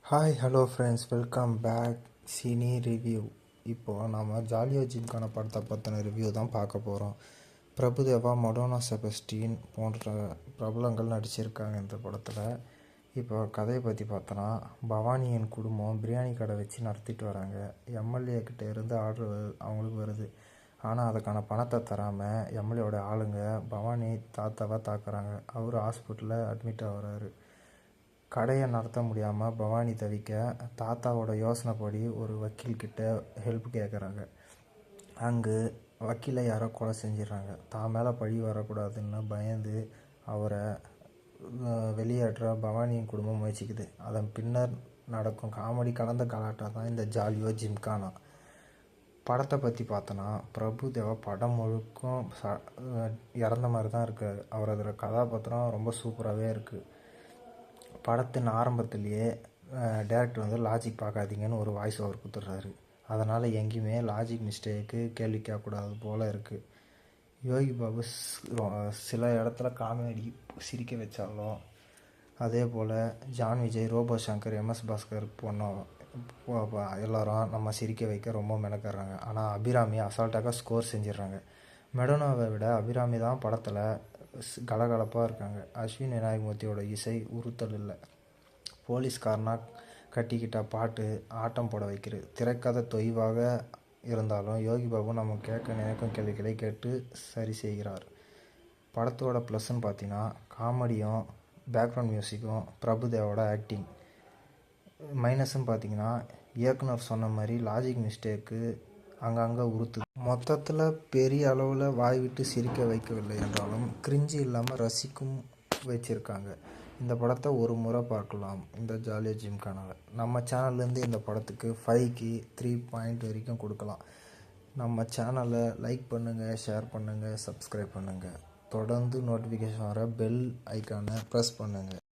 Hi hello friends, welcome back. Cine review. இப்போது நம்ம ஜாலியோ gymkhana படத்தை பற்றின ரிவ்யூ தான் பார்க்க போகிறோம். பிரபுதேவா, மடோனா செபஸ்டியன் போன்ற பிரபலங்கள் நடிச்சிருக்காங்க இந்த படத்தில். இப்போ கதையை பற்றி பார்த்தோன்னா, பவானியின் குடும்பம் பிரியாணி கடை வச்சு நடத்திட்டு வராங்க. எம்எல்ஏ கிட்டே இருந்து ஆர்டர் அவங்களுக்கு வருது. ஆனால் அதுக்கான பணத்தை தராமல் எம்எல்ஏவோட ஆளுங்க பவானி தாத்தாவை தாக்குறாங்க. அவர் ஹாஸ்பிட்டலில் அட்மிட் ஆகுறாரு. கடையை நடத்த முடியாமல் பவானி தவிக்க, தாத்தாவோட யோசனைப்படி ஒரு வக்கீல்கிட்ட ஹெல்ப் கேட்குறாங்க. அங்கு வக்கீலை யாரோ கொலை செஞ்சிடறாங்க. தான் மேலே பழி வரக்கூடாதுன்னு பயந்து அவரை வெளியேற்ற பவானியின் குடும்பம் முயற்சிக்குது. அதன் பின்னர் நடக்கும் காமெடி கலந்த கலாட்டா தான் இந்த ஜாலியோ ஜிம்கானா. படத்தை பற்றி பார்த்தோன்னா, பிரபுதேவா படம் முழுக்கும் இறந்த மாதிரி தான் இருக்கார். அவரது கதாபாத்திரம் ரொம்ப சூப்பராகவே இருக்குது. படத்தின் ஆரம்பத்திலேயே டேரக்டர் லாஜிக் பார்க்காதீங்கன்னு ஒரு வாய்ஸ் ஓவர் கொடுத்துட்றாரு. அதனால் எங்கேயுமே லாஜிக் மிஸ்டேக்கு கேள்வி கேட்கக்கூடாது போல் இருக்குது. யோகி பாபு சில இடத்துல காமெடி சிரிக்க வச்சாலும், அதே போல் ஜான் விஜய், ரோபோ சங்கர், எம்எஸ் பாஸ்கர் எல்லாரும் நம்ம சிரிக்க வைக்க ரொம்ப மெனக்கறாங்க. ஆனால் அபிராமி அசால்ட்டாக ஸ்கோர் செஞ்சிடறாங்க. மெடோனாவை விட அபிராமி தான் படத்தில் கலகலப்பாக இருக்காங்க. அஸ்வின் விநாயகமூர்த்தியோட இசை உறுத்தல் இல்லை. போலீஸ்காரனா கட்டிக்கிட்ட பாட்டு ஆட்டம் போட வைக்கிறது. திரைக்கதை தொய்வாக இருந்தாலும் யோகி பாபு நம்ம கேட்க நினைக்கும் கேள்விகளை கேட்டு சரி செய்கிறார். படத்தோட ப்ளஸ்ன்னு பார்த்தீங்கன்னா, காமெடியும் பேக்ரவுண்ட் மியூசிக்கும் பிரபுதேவோட ஆக்டிங். மைனஸ்ன்னு பார்த்தீங்கன்னா, இயக்குனர் சொன்ன மாதிரி லாஜிக் மிஸ்டேக்கு அங்கங்கே உறுத்துது. மொத்தத்தில் பெரிய அளவில் வாய் விட்டு சிரிக்க வைக்கவில்லை என்றாலும் கிரிஞ்சி இல்லாமல் ரசிக்கும் வச்சுருக்காங்க. இந்த படத்தை ஒரு முறை பார்க்கலாம். இந்த ஜாலியோ ஜிம்கானாவை நம்ம சேனல்லேருந்து இந்த படத்துக்கு 5க்கு 3 பாயிண்ட் வரைக்கும் கொடுக்கலாம். நம்ம சேனலை லைக் பண்ணுங்கள், ஷேர் பண்ணுங்கள், சப்ஸ்கிரைப் பண்ணுங்கள். தொடர்ந்து நோட்டிஃபிகேஷன் வர பெல் ஐக்கானை ப்ரெஸ் பண்ணுங்கள்.